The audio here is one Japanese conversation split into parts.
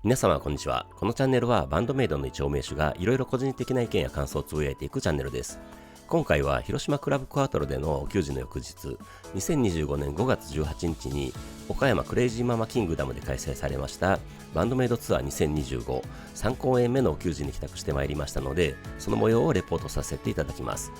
皆様こんにちは。このチャンネルはバンドメイドの一応名手がいろいろ個人的な意見や感想をつぶやいていくチャンネルです。今回は広島クラブクワトロでのお給仕の翌日、2025年5月18日に岡山クレイジーママキングダムで開催されましたバンドメイドツアー2025 3公演目のお給仕に帰宅してまいりましたので、その模様をレポートさせていただきます。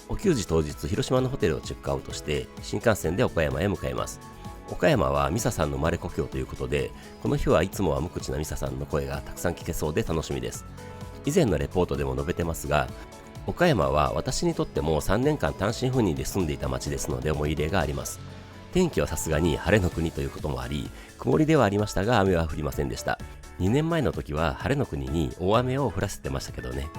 お給仕当日、広島のホテルをチェックアウトして新幹線で岡山へ向かいます。岡山はミサさんの生まれ故郷ということで、この日はいつもは無口なミサさんの声がたくさん聞けそうで楽しみです。以前のレポートでも述べてますが、岡山は私にとっても3年間単身赴任で住んでいた町ですので思い入れがあります。天気はさすがに晴れの国ということもあり、曇りではありましたが雨は降りませんでした。2年前の時は晴れの国に大雨を降らせてましたけどね。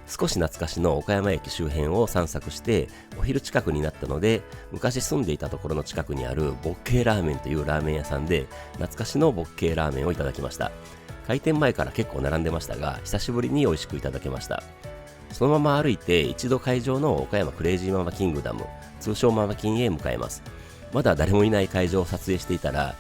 少し懐かしの岡山駅周辺を散策してお昼近くになったので、昔住んでいたところの近くにあるボッケーラーメンというラーメン屋さんで懐かしのボッケーラーメンをいただきました。開店前から結構並んでましたが、久しぶりに美味しくいただけました。そのまま歩いて一度会場の岡山クレイジーママキングダム、通称ママキンへ向かいます。まだ誰もいない会場を撮影していたら、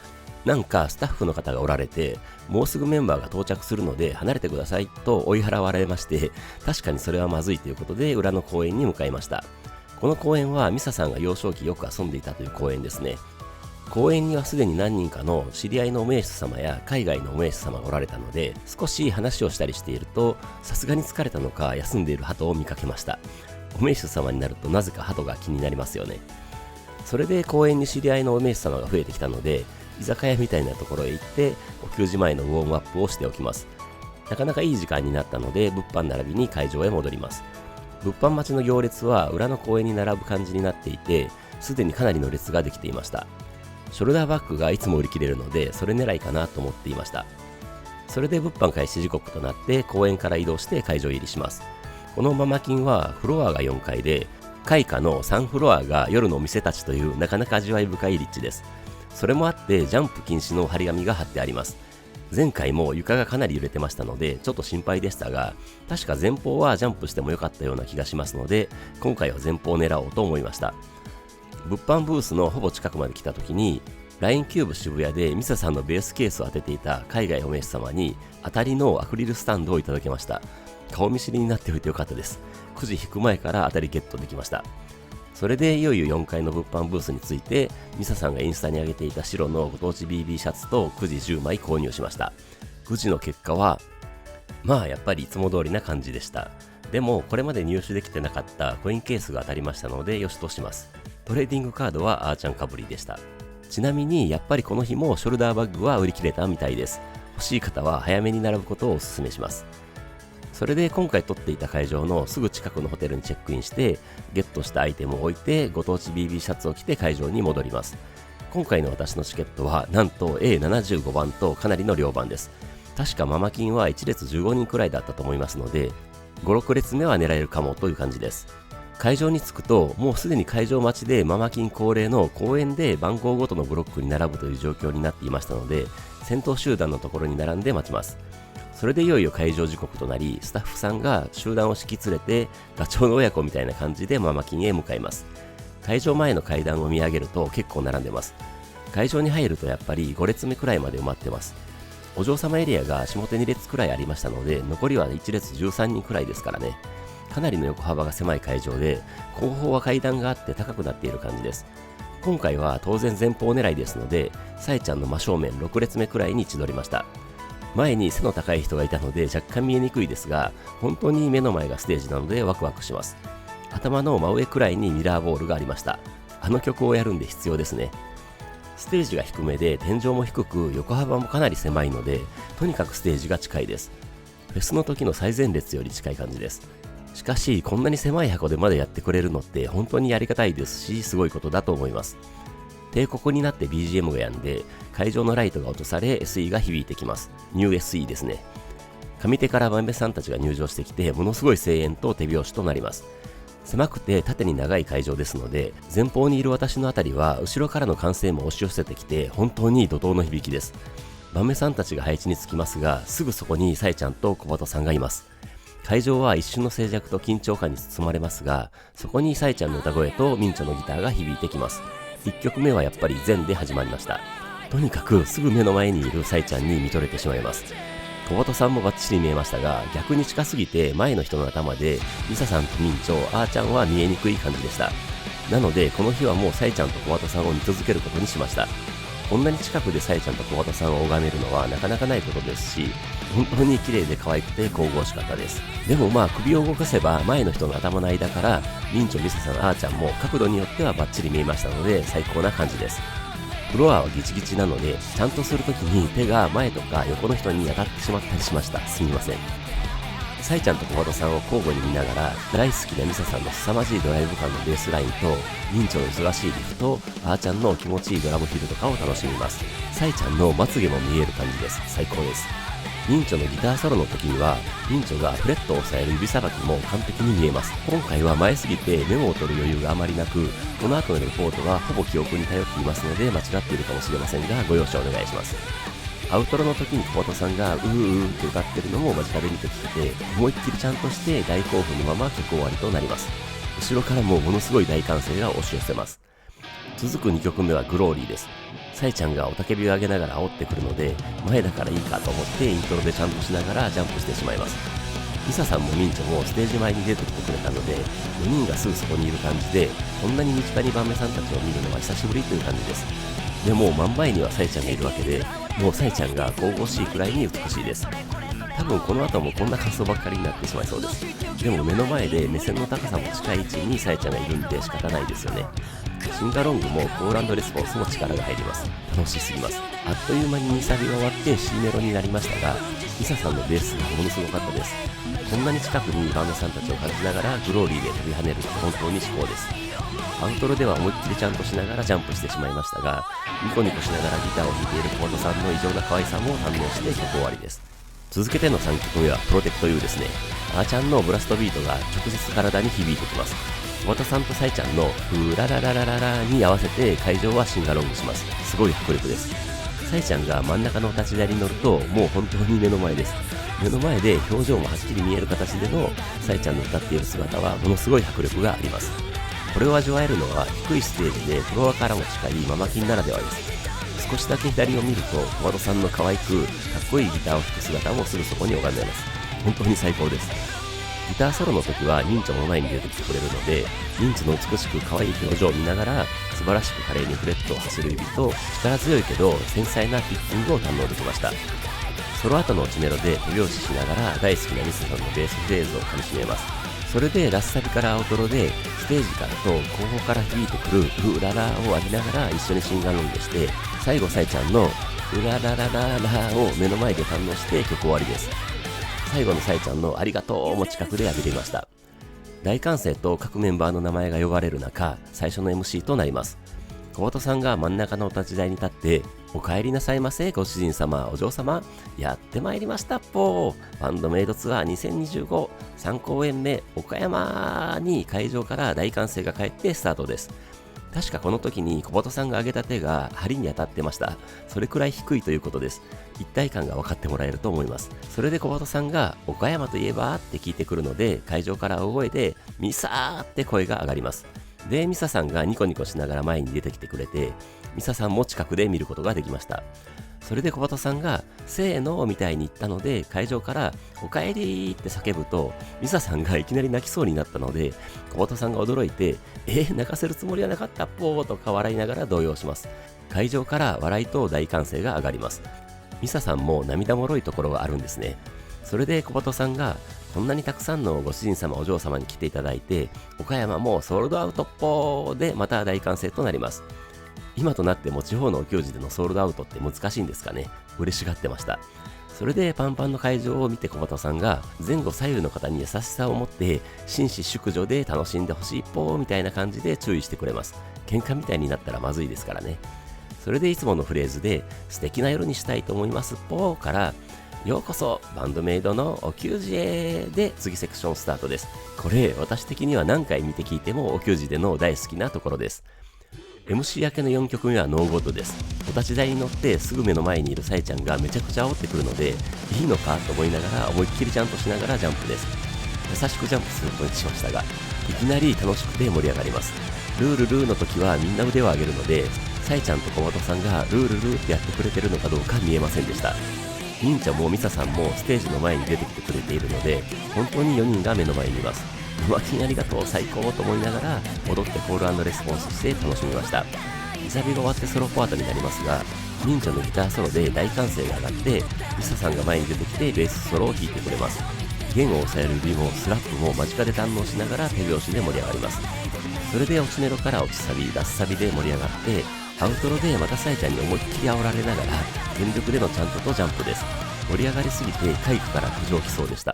なんかスタッフの方がおられて、もうすぐメンバーが到着するので離れてくださいと追い払われまして、確かにそれはまずいということで裏の公園に向かいました。この公園はミサさんが幼少期よく遊んでいたという公園ですね。公園にはすでに何人かの知り合いのお名手様や海外のお名手様がおられたので、少し話をしたりしていると、さすがに疲れたのか休んでいる鳩を見かけました。お名手様になるとなぜか鳩が気になりますよね。それで公園に知り合いのお名手様が増えてきたので、居酒屋みたいなところへ行ってお給仕前のウォームアップをしておきます。なかなかいい時間になったので物販並びに会場へ戻ります。物販待ちの行列は裏の公園に並ぶ感じになっていて、すでにかなりの列ができていました。ショルダーバッグがいつも売り切れるので、それ狙いかなと思っていました。それで物販開始時刻となって公園から移動して会場入りします。このママキンはフロアが4階で、階下の3フロアが夜のお店たちというなかなか味わい深い立地です。それもあってジャンプ禁止の張り紙が貼ってあります。前回も床がかなり揺れてましたのでちょっと心配でしたが、確か前方はジャンプしても良かったような気がしますので、今回は前方を狙おうと思いました。物販ブースのほぼ近くまで来た時に、LINE キューブ渋谷でミサさんのベースケースを当てていた海外お名手様に当たりのアクリルスタンドをいただけました。顔見知りになっておいてよかったです。くじ引く前から当たりゲットできました。それでいよいよ4階の物販ブースについて、ミサさんがインスタに上げていた白のご当地 BB シャツとくじ10枚購入しました。くじの結果はまあやっぱりいつも通りな感じでした。でもこれまで入手できてなかったコインケースが当たりましたのでよしとします。トレーディングカードはあーちゃんかぶりでした。ちなみにやっぱりこの日もショルダーバッグは売り切れたみたいです。欲しい方は早めに並ぶことをお勧めします。それで今回撮っていた会場のすぐ近くのホテルにチェックインして、ゲットしたアイテムを置いてご当地 BB シャツを着て会場に戻ります。今回の私のチケットはなんと A75 番とかなりの両番です。確かママキンは1列15人くらいだったと思いますので、5、6列目は狙えるかもという感じです。会場に着くともうすでに会場待ちでママキン恒例の公園で番号ごとのブロックに並ぶという状況になっていましたので、先頭集団のところに並んで待ちます。それでいよいよ会場時刻となり、スタッフさんが集団を引き連れてガチョウの親子みたいな感じでママキンへ向かいます。会場前の階段を見上げると結構並んでます。会場に入るとやっぱり5列目くらいまで埋まってます。お嬢様エリアが下手2列くらいありましたので、残りは1列13人くらいですからね。かなりの横幅が狭い会場で、後方は階段があって高くなっている感じです。今回は当然前方狙いですので、さえちゃんの真正面6列目くらいに位置取りました。前に背の高い人がいたので若干見えにくいですが、本当に目の前がステージなのでワクワクします。頭の真上くらいにミラーボールがありました。あの曲をやるんで必要ですね。ステージが低めで天井も低く横幅もかなり狭いので、とにかくステージが近いです。フェスの時の最前列より近い感じです。しかしこんなに狭い箱でまでやってくれるのって本当にやりがたいですし、すごいことだと思います。帝国になって BGM が止んで会場のライトが落とされ SE が響いてきます。ニュー SE ですね。上手から豆さんたちが入場してきて、ものすごい声援と手拍子となります。狭くて縦に長い会場ですので、前方にいる私のあたりは後ろからの歓声も押し寄せてきて本当に怒涛の響きです。豆さんたちが配置につきますが、すぐそこにさえちゃんと小鳩さんがいます。会場は一瞬の静寂と緊張感に包まれますが、そこにさえちゃんの歌声とミンチョのギターが響いてきます。1曲目はやっぱり全で始まりました。とにかくすぐ目の前にいるサイちゃんに見とれてしまいます。小畑さんもバッチリ見えましたが、逆に近すぎて前の人の頭でミサさんとミンチョ、あーちゃんは見えにくい感じでした。なのでこの日はもうサイちゃんと小畑さんを見続けることにしました。こんなに近くでサイちゃんと小畑さんを拝めるのはなかなかないことですし、本当に綺麗で可愛くて神々しかったです。でも首を動かせば前の人の頭の間からミンチョ、ミサさん、あーちゃんも角度によってはバッチリ見えましたので最高な感じです。フロアはギチギチなのでちゃんとするときに手が前とか横の人に当たってしまったりしました。すみません。サイちゃんと小畑さんを交互に見ながら、大好きなミサさんの凄まじいドライブ感のベースラインと、ミンチョの忙しいリフと、あーちゃんの気持ちいいドラムフィルとかを楽しみます。サイちゃんのまつげも見える感じです。最高です。ミンチョのギターソロの時には、ミンチョがフレットを押さえる指さばきも完璧に見えます。今回は前すぎてメモを取る余裕があまりなく、この後のレポートはほぼ記憶に頼っていますので間違っているかもしれませんが、ご容赦お願いします。アウトロの時に小畑さんがうーって歌ってるのも間近で見てきて、思いっきりちゃんとして大興奮のまま曲終わりとなります。後ろからもものすごい大歓声が押し寄せます。続く2曲目はグローリーです。サイちゃんが雄たけびを上げながら煽ってくるので、前だからいいかと思ってイントロでジャンプしながらジャンプしてしまいます。ミサさんもミンチョもステージ前に出てきてくれたので、4人がすぐそこにいる感じで、こんなに身近にバンメさんたちを見るのは久しぶりという感じです。でも真ん前にはサイちゃんがいるわけで、もうサイちゃんが神々しいくらいに美しいです。多分この後もこんな感想ばっかりになってしまいそうです。でも目の前で目線の高さも近い位置にサイちゃんがいるんで仕方ないですよね。シンガロングもコール&レスポンスも力が入ります。楽しすぎます。あっという間に2サビが終わって C メロになりましたが、ミサさんのベースがものすごかったです。こんなに近くにバンドさんたちを感じながらグローリーで飛び跳ねると本当に至高です。アウトロでは思いっきりちゃんとしながらジャンプしてしまいましたが、ニコニコしながらギターを弾いている小畑さんの異常な可愛さも堪能して曲終わりです。続けての3曲目はプロテクト U ですね。あーちゃんのブラストビートが直接体に響いてきます。小畑さんとサイちゃんのフーララララララに合わせて会場はシンガロングします。すごい迫力です。サイちゃんが真ん中の立ち台に乗るともう本当に目の前です。目の前で表情もはっきり見える形でのサイちゃんの歌っている姿はものすごい迫力があります。これを味わえるのは低いステージでフロアからも近いママキンならではです。少しだけ左を見ると小畑さんの可愛くかっこいいギターを弾く姿もすぐそこに拝めます。本当に最高です。ギターソロの時はミンチョも前に出てきてくれるので、ミンチの美しく可愛い表情を見ながら素晴らしく華麗にフレットを走る指と力強いけど繊細なピッキングを堪能できました。その後の落ちメロで手拍子しながら大好きなミスさんのベースフレーズをかみしめます。それでラスサビからアウトロでステージからと後方から響いてくるウララを浴びながら一緒にシンガロングして、最後サイちゃんのウラララララを目の前で堪能して曲終わりです。最後のサイちゃんのありがとうも近くで浴びていました。大歓声と各メンバーの名前が呼ばれる中、最初の MC となります。小畑さんが真ん中のお立ち台に立って、お帰りなさいませご主人様、お嬢様、やってまいりましたっぽー、バンドメイドツアー2025 3公演目岡山に会場から大歓声が返ってスタートです。確かこの時に小畑さんが上げた手が針に当たってました。それくらい低いということです。一体感が分かってもらえると思います。それで小畑さんが岡山といえばって聞いてくるので、会場から大声でミサーって声が上がります。でミサさんがニコニコしながら前に出てきてくれて、ミサさんも近くで見ることができました。それで小畑さんがせーのみたいに言ったので、会場からおかえりって叫ぶとミサさんがいきなり泣きそうになったので、小畑さんが驚いて泣かせるつもりはなかったっぽーとか笑いながら動揺します。会場から笑いと大歓声が上がります。ミサさんも涙もろいところがあるんですね。それで小畑さんがこんなにたくさんのご主人様お嬢様に来ていただいて、岡山もソールドアウトっぽーでまた大歓声となります。今となっても地方のお給仕でのソールドアウトって難しいんですかね。嬉しがってました。それでパンパンの会場を見て小畑さんが前後左右の方に優しさを持って紳士淑女で楽しんでほしいっぽーみたいな感じで注意してくれます。喧嘩みたいになったらまずいですからね。それでいつものフレーズで素敵な夜にしたいと思いますっぽーからようこそバンドメイドのお給仕へで次セクションスタートです。これ私的には何回見て聞いてもお給仕での大好きなところです。MC 明けの4曲目はノーゴッドです。お立ち台に乗ってすぐ目の前にいるサイちゃんがめちゃくちゃ煽ってくるので、いいのかと思いながら思いっきりジャンプしながらジャンプです。優しくジャンプすることにしましたが、いきなり楽しくて盛り上がります。ルールルーの時はみんな腕を上げるので、サイちゃんと小畑さんがルールルーってやってくれてるのかどうか見えませんでした。ミンチャもミサさんもステージの前に出てきてくれているので、本当に4人が目の前にいます。生金ありがとう、最高と思いながら踊ってコール&レスポンスして楽しみました。リサビが終わってソロパートになりますが、ミンチャのギターソロで大歓声が上がって、ミサさんが前に出てきてベースソロを弾いてくれます。弦を押さえる指もスラップも間近で堪能しながら手拍子で盛り上がります。それで落ちメロから落ちサビ、ラスサビで盛り上がって、アウトロでまたサイちゃんに思いっきり煽られながら全力でのチャントとジャンプです。盛り上がりすぎて体育から苦情来そうでした。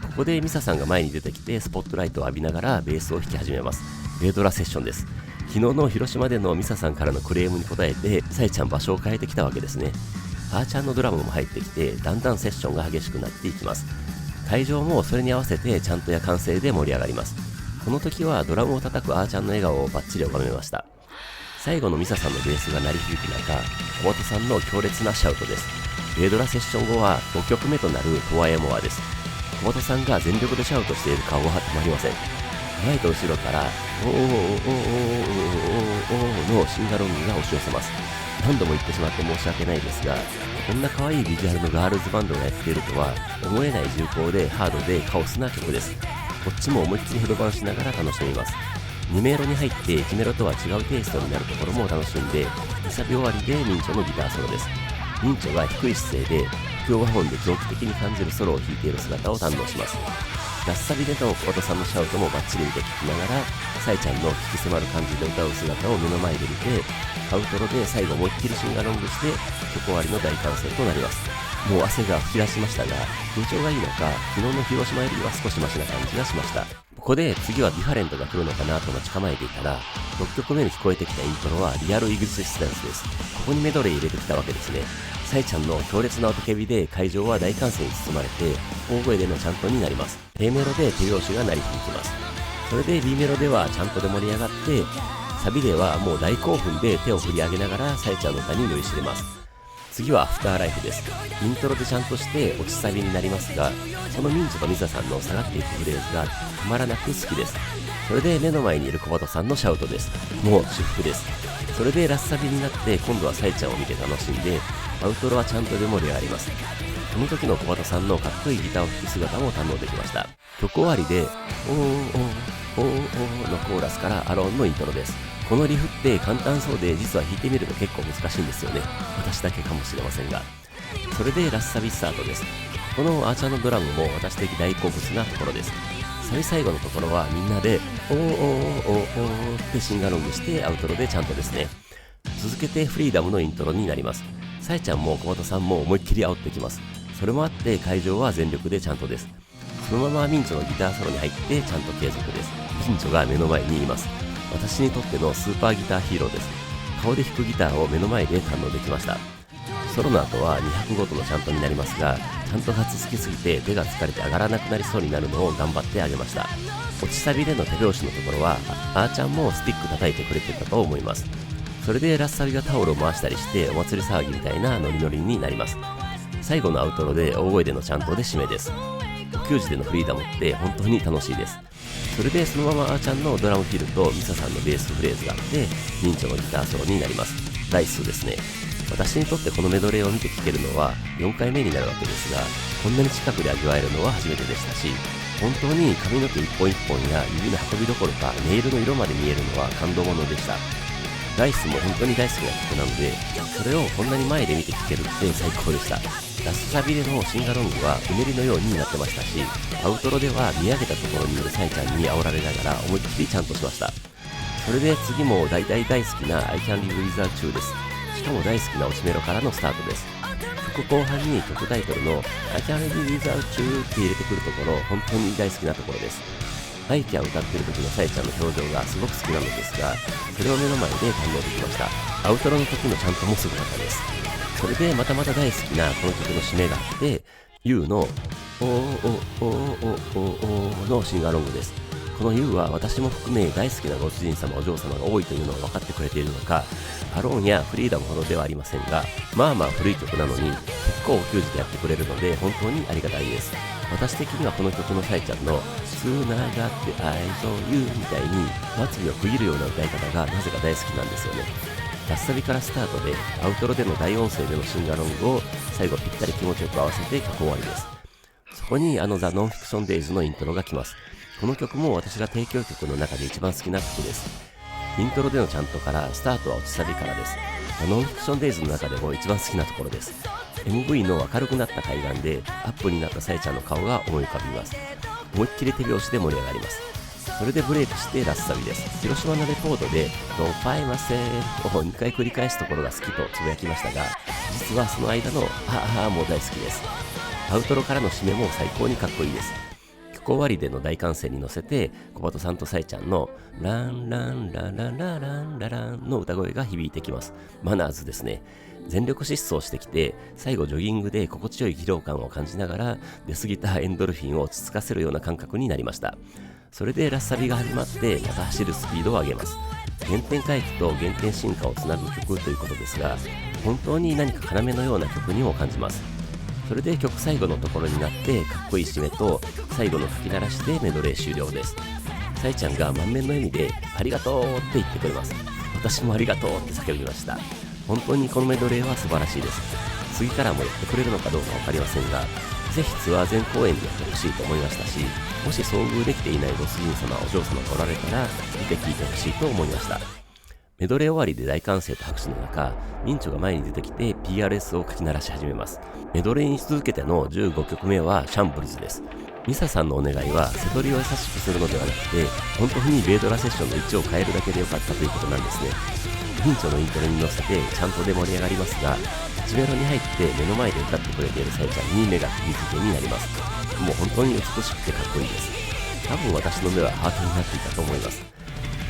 ここでミサさんが前に出てきてスポットライトを浴びながらベースを弾き始めます。レドラセッションです。昨日の広島でのミサさんからのクレームに応えてサイちゃん場所を変えてきたわけですね。あーちゃんのドラムも入ってきてだんだんセッションが激しくなっていきます。会場もそれに合わせてチャントや歓声で盛り上がります。この時はドラムを叩くあーちゃんの笑顔をバッチリ拝めました。最後のミサさんのベースが鳴り響く中、小本さんの強烈なシャウトです。レドラセッション後は5曲目となるトワエモアです。小本さんが全力でシャウトしている顔は止まりません。前と後ろからおーおーおーおーおーおーのシンガロングが押し寄せます。何度も言ってしまって申し訳ないですが、こんな可愛いビジュアルのガールズバンドがやっているとは思えない重厚でハードでカオスな曲です。こっちも思いっきりヘドバンしながら楽しみます。2メロに入って1メロとは違うテイストになるところも楽しんで、2サビ終わりでミンチョのギターソロです。ミンチョが低い姿勢で不協和音で狂気的に感じるソロを弾いている姿を堪能します。ラスサビでの小本さんのシャウトもバッチリ見て聞きながら、サイちゃんの引き迫る感じで歌う姿を目の前で見て、アウトロで最後思いっきりシンガロングして曲終わりの大歓声となります。もう汗が噴き出しましたが、緊張がいいのか昨日の広島よりは少しマシな感じがしました。ここで次はディファレントが来るのかなと待ち構えていたら、6曲目に聞こえてきたイントロはリアルイグジスタンスです。ここにメドレー入れてきたわけですね。サイちゃんの強烈な音叫びで会場は大歓声に包まれて、大声でのチャントになります。A メロで手拍子が鳴り響きます。それで B メロではチャントで盛り上がって、サビではもう大興奮で手を振り上げながらサイちゃんの歌に酔いしれます。次はアフターライフです。イントロでちゃんとして落ちサビになりますが、そのミンチとミサさんの下がっていくフレーズがたまらなく好きです。それで目の前にいる小鳩さんのシャウトです。もう至福です。それでラスサビになって今度はサイちゃんを見て楽しんで、アウトロはちゃんとで盛り上がります。この時の小鳩さんのかっこいいギターを弾く姿も堪能できました。曲終わりでおーおーおーおーのコーラスからアローンのイントロです。このリフって簡単そうで実は弾いてみると結構難しいんですよね。私だけかもしれませんが。それでラスサビスタートです。このアーチャーのドラムも私的大好物なところです。サビ最後のところはみんなでおーおーおーおーってシンガロングしてアウトロでちゃんとですね。続けてフリーダムのイントロになります。サイちゃんも小本さんも思いっきり煽ってきます。それもあって会場は全力でちゃんとです。そのままミンチョのギターソロに入ってちゃんと継続です。ミンチョが目の前にいます。私にとってのスーパーギターヒーローです。顔で弾くギターを目の前で堪能できました。ソロの後は200ごとのチャントになりますが、チャントが続きすぎて手が疲れて上がらなくなりそうになるのを頑張ってあげました。落ちサビでの手拍子のところはあーちゃんもスティック叩いてくれてたと思います。それでラスサビがタオルを回したりしてお祭り騒ぎみたいなノリノリになります。最後のアウトロで大声でのチャントで締めです。球児でのフリーダムって本当に楽しいです。それでそのままあーちゃんのドラムフィルとミサさんのベースフレーズがあってミンチョのギターソロになります。大数ですね。私にとってこのメドレーを見て聴けるのは4回目になるわけですが、こんなに近くで味わえるのは初めてでしたし、本当に髪の毛一本一本や指の運びどころかネイルの色まで見えるのは感動ものでした。ダイスも本当に大好きな曲なので、それをこんなに前で見て聴けるって最高でした。ラスサビでのシンガロングはうねりのようになってましたし、アウトロでは見上げたところにいるサイちゃんに煽られながら思いっきりちゃんとしました。それで次も大好きな I Can Live Without You です。しかも大好きな落ちメロからのスタートです。曲後半に曲タイトルの I Can Live Without You って入れてくるところ、本当に大好きなところです。アイキャン歌ってる時のサイちゃんの表情がすごく好きなのですが、それを目の前で堪能できました。アウトロの時のちゃんともすごかったです。それでまた大好きなこの曲の締めがあって、YOU のおーおおおおおのシンガーロングです。この YOU は私も含め大好きなご主人様お嬢様が多いというのを分かってくれているのか、アローンやフリーダムほどではありませんが、まあまあ古い曲なのに結構お給仕でやってくれるので本当にありがたいです。私的にはこの曲のサイちゃんのつながって愛情 YOU みたいに末尾を区切るような歌い方がなぜか大好きなんですよね。ラッサビからスタートでアウトロでの大音声でのシンガロングを最後ぴったり気持ちよく合わせて曲終わりです。そこにザ・ノンフィクションデイズのイントロが来ます。この曲も私が提供曲の中で一番好きな曲です。イントロでのチャントからスタートは落ちサビからです。ノンフィクションデイズの中でも一番好きなところです。MV の明るくなった海岸でアップになったサイちゃんの顔が思い浮かびます。思いっきり手拍子で盛り上がります。それでブレイクしてラスサビです。広島のレポートでドンファイマセーを2回繰り返すところが好きとつぶやきましたが、実はその間のあも大好きです。アウトロからの締めも最高にかっこいいです。曲終わりでの大歓声に乗せて小鳩さんとサイちゃんのランランラララランラランの歌声が響いてきます。マナーズですね。全力疾走してきて最後ジョギングで心地よい疲労感を感じながら出過ぎたエンドルフィンを落ち着かせるような感覚になりました。それでラッサビが始まってまた走るスピードを上げます。原点回帰と原点進化をつなぐ曲ということですが、本当に何か要のような曲にも感じます。それで曲最後のところになってかっこいい締めと最後の吹き鳴らしでメドレー終了です。サイちゃんが満面の笑みでありがとうって言ってくれます。私もありがとうって叫びました。本当にこのメドレーは素晴らしいです。次からもやってくれるのかどうか分かりませんが、ぜひツアー全公演でやってほしいと思いましたし、もし遭遇できていないご主人様お嬢様がおられたら見て聞いてほしいと思いました。メドレー終わりで大歓声と拍手の中、ミンチョが前に出てきて PRS を書き鳴らし始めます。メドレーに続けての15曲目はシャンブルズです。ミサさんのお願いは瀬取りを優しくするのではなくて、本当にベイドラセッションの位置を変えるだけでよかったということなんですね。ミンチョのイントロに乗せてちゃんとで盛り上がりますが、1メロに入って目の前で歌ってくれているサイちゃんに目が釘付けになります。もう本当に美しくてかっこいいです。多分私の目はハートになっていたと思います。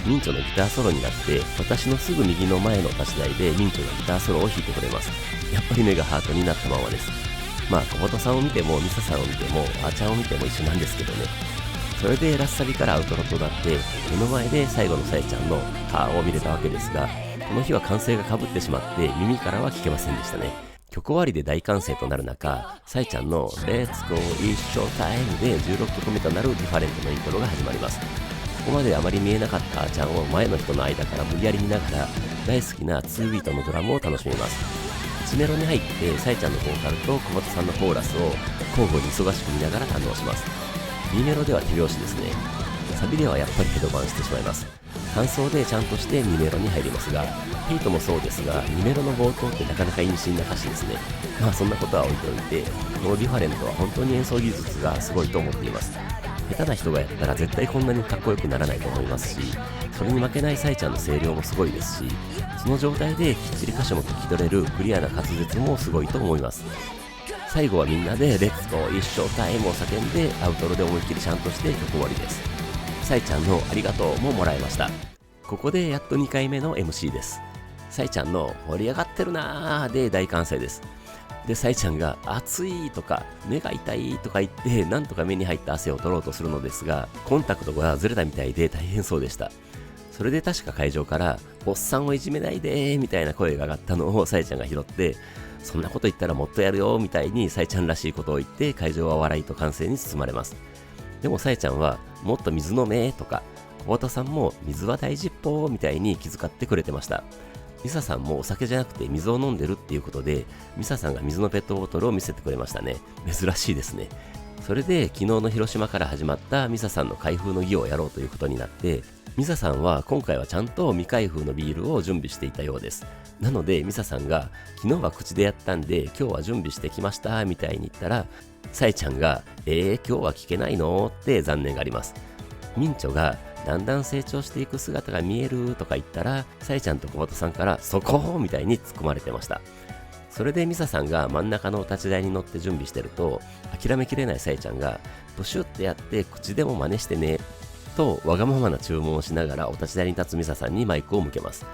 ミンチョのギターソロになって私のすぐ右の前の立ち台でミンチョがギターソロを弾いてくれます。やっぱり目がハートになったままです。まあ小鳩さんを見てもミサさんを見てもあーちゃんを見ても一緒なんですけどね。それでラッサビからアウトロとなって目の前で最後のサイちゃんの歯を見れたわけですが、この日は歓声がかぶってしまって耳からは聞けませんでしたね。曲終わりで大歓声となる中、サイちゃんの Let's Go 一生タイムで16曲目となるディファレントのイントロが始まります。ここまであまり見えなかったあーちゃんを前の人の間から無理やり見ながら大好きな2ビートのドラムを楽しめます。1メロに入ってサイちゃんのボーカルと小松さんのコーラスを交互に忙しく見ながら堪能します。B メロでは手拍子ですね。サビではやっぱりヘドバンしてしまいます。感想でちゃんとして2メロに入りますが、ヘイトもそうですが2メロの冒頭ってなかなか意味深な歌詞ですね。まあそんなことは置いておいて、このディファレントは本当に演奏技術がすごいと思っています。下手な人がやったら絶対こんなにかっこよくならないと思いますし、それに負けないサイちゃんの声量もすごいですし、その状態できっちり歌詞も聞き取れるクリアな滑舌もすごいと思います。最後はみんなでレッツゴー一生タイムを叫んでアウトロで思いっきりちゃんとして曲終わりです。サイちゃんのありがとうももらいました。ここでやっと2回目の MC です。サイちゃんの盛り上がってるなーで大歓声です。でサイちゃんが暑いとか目が痛いとか言ってなんとか目に入った汗を取ろうとするのですが、コンタクトがずれたみたいで大変そうでした。それで確か会場からおっさんをいじめないでみたいな声が上がったのをサイちゃんが拾って、そんなこと言ったらもっとやるよみたいにサイちゃんらしいことを言って会場は笑いと歓声に包まれます。でもサイちゃんはもっと水飲めとか、小畑さんも水は大事っぽーみたいに気遣ってくれてました。ミサさんもお酒じゃなくて水を飲んでるっていうことで、ミサさんが水のペットボトルを見せてくれましたね。珍しいですね。それで昨日の広島から始まったミサさんの開封の儀をやろうということになって、ミサさんは今回はちゃんと未開封のビールを準備していたようです。なのでミサさんが昨日は口でやったんで今日は準備してきましたみたいに言ったら、サイちゃんが今日は聞けないのって残念があります。ミンチョがだんだん成長していく姿が見えるとか言ったら、サイちゃんと小鳩さんからそこみたいに突っ込まれてました。それでミサさんが真ん中の立ち台に乗って準備してると、諦めきれないサイちゃんがプシュってやって口でも真似してねとわがままな注文をしながらお立ち台に立つミサさんにマイクを向けます。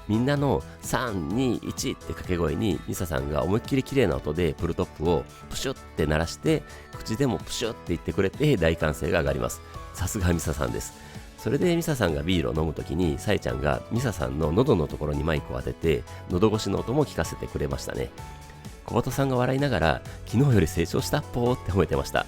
みんなの3、2、1って掛け声にミサさんが思いっきり綺麗な音でプルトップをプシュって鳴らして口でもプシュって言ってくれて大歓声が上がります。さすがミサさんです。それでミサさんがビールを飲むときにサイちゃんがミサさんの喉のところにマイクを当てて喉越しの音も聞かせてくれましたね。小鳩さんが笑いながら昨日より成長したっぽーって褒めてました。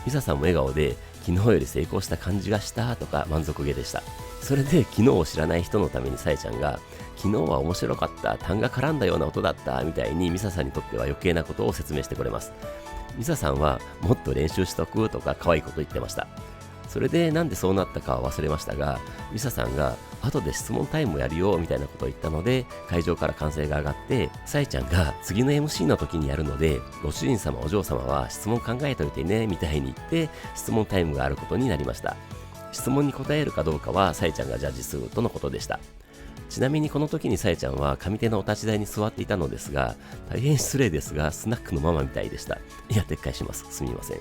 ミサさんも笑顔で昨日より成功した感じがしたとか満足げでした。それで昨日を知らない人のためにさえちゃんが昨日は面白かった、痰が絡んだような音だったみたいにミサさんにとっては余計なことを説明してくれます。ミサさんはもっと練習しとくとか可愛いこと言ってました。それでなんでそうなったかは忘れましたが、ミサさんが後で質問タイムをやるよみたいなことを言ったので、会場から歓声が上がって、サイちゃんが次の MC の時にやるので、ご主人様お嬢様は質問考えといてねみたいに言って質問タイムがあることになりました。質問に答えるかどうかはサイちゃんがジャッジするとのことでした。ちなみにこの時にサイちゃんは上手のお立ち台に座っていたのですが、大変失礼ですがスナックのママみたいでした。いや、撤回します。すみません。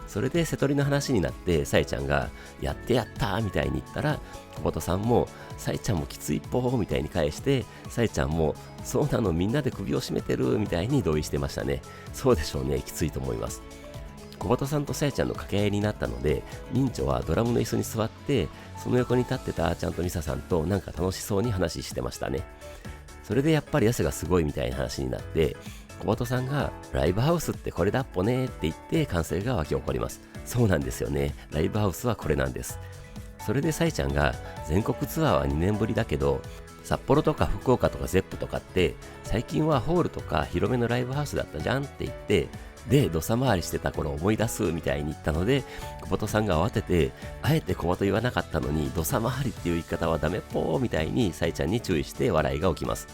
それで瀬戸りの話になって、サイちゃんがやってやったみたいに言ったら、小鳩さんもサイちゃんもきついっぽーみたいに返して、サイちゃんもそうなのみんなで首を絞めてるみたいに同意してましたね。そうでしょうね、きついと思います。小鳩さんとサイちゃんの掛け合いになったので、ミンチョはドラムの椅子に座って、その横に立ってたあーちゃんとミサさんとなんか楽しそうに話してましたね。それでやっぱり汗がすごいみたいな話になって、小鳩さんがライブハウスってこれだっぽねって言って歓声が沸き起こります。そうなんですよね。ライブハウスはこれなんです。それでサイちゃんが全国ツアーは2年ぶりだけど、札幌とか福岡とかゼップとかって最近はホールとか広めのライブハウスだったじゃんって言って、で土佐回りしてた頃思い出すみたいに言ったので、小鳩さんが慌ててあえて小鳩言わなかったのに土佐回りっていう言い方はダメっぽーみたいにサイちゃんに注意して笑いが起きます。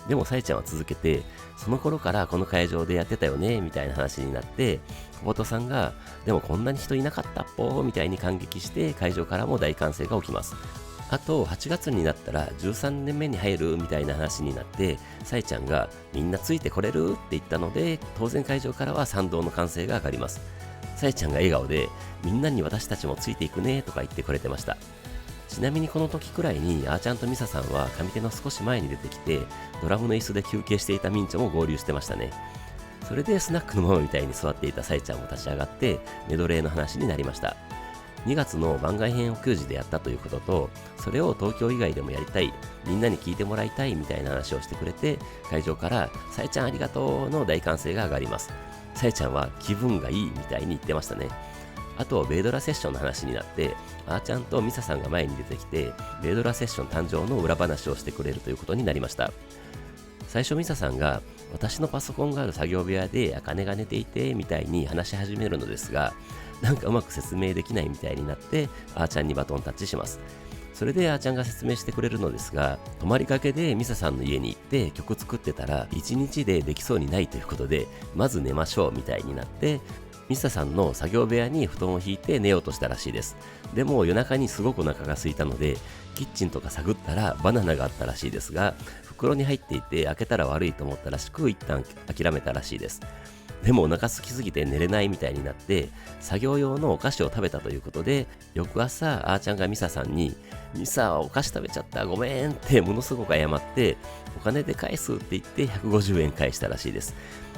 でもサイちゃんは続けて、その頃からこの会場でやってたよねみたいな話になって、小鳩さんがでもこんなに人いなかったっぽーみたいに感激して会場からも大歓声が起きます。あと8月になったら13年目に入るみたいな話になって、サイちゃんがみんなついてこれるって言ったので、当然会場からは賛同の歓声が上がります。サイちゃんが笑顔でみんなに私たちもついていくねとか言ってくれてました。ちなみにこの時くらいにあーちゃんとミサさんは上手の少し前に出てきて、ドラムの椅子で休憩していたミンチョも合流してましたね。それでスナックのママみたいに座っていたサイちゃんも立ち上がってメドレーの話になりました。2月の番外編を給仕でやったということと、それを東京以外でもやりたい、みんなに聞いてもらいたいみたいな話をしてくれて、会場からサイちゃんありがとうの大歓声が上がります。サイちゃんは気分がいいみたいに言ってましたね。あとベイドラセッションの話になって、あーちゃんとミサさんが前に出てきてベイドラセッション誕生の裏話をしてくれるということになりました。最初ミサさんが私のパソコンがある作業部屋で茜が寝ていてみたいに話し始めるのですが、なんかうまく説明できないみたいになってあーちゃんにバトンタッチします。それであーちゃんが説明してくれるのですが、泊まりかけでミサさんの家に行って曲作ってたら1日でできそうにないということで、まず寝ましょうみたいになって、ミサさんの作業部屋に布団を引いて寝ようとしたらしいです。でも夜中にすごくお腹が空いたので、キッチンとか探ったらバナナがあったらしいですが、袋に入っていて開けたら悪いと思ったらしく一旦諦めたらしいです。でもお腹空きすぎて寝れないみたいになって、作業用のお菓子を食べたということで、翌朝あーちゃんがミサさんにミサお菓子食べちゃったごめんってものすごく謝って、お金で返すって言って150円返したらしいです。